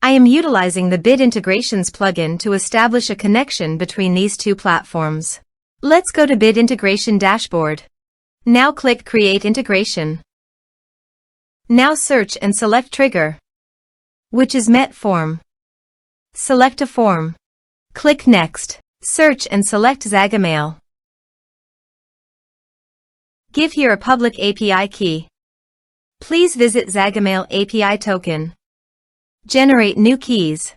I am utilizing the Bid Integrations plugin to establish a connection between these two platforms. Let's go to Bid Integration Dashboard. Now click Create Integration. Now search and select Trigger, which is MetForm. Select a form. Click Next. Search and select Zagomail. Give here a public API key. Please visit Zagomail API token. Generate new keys.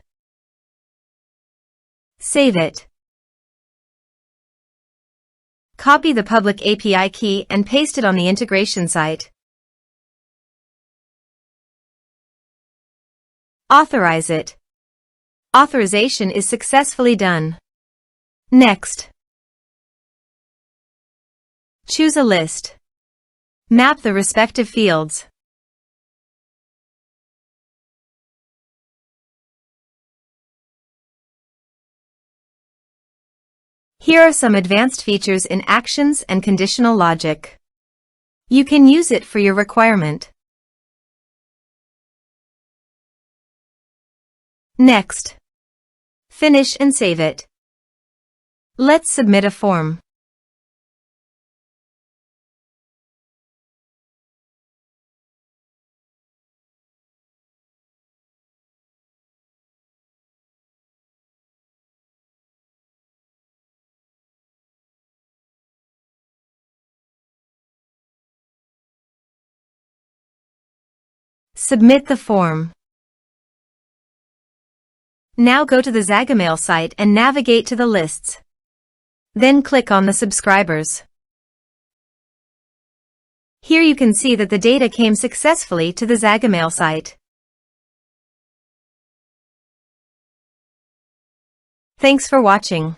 Save it. Copy the public API key and paste it on the integration site. Authorize it. Authorization is successfully done. Next. Choose a list. Map the respective fields. Here are some advanced features in actions and conditional logic. You can use it for your requirement. Next. Finish and save it. Let's submit a form. Submit the form. Now go to the Zagomail site and navigate to the lists. Then click on the subscribers. Here you can see that the data came successfully to the Zagomail site. Thanks for watching.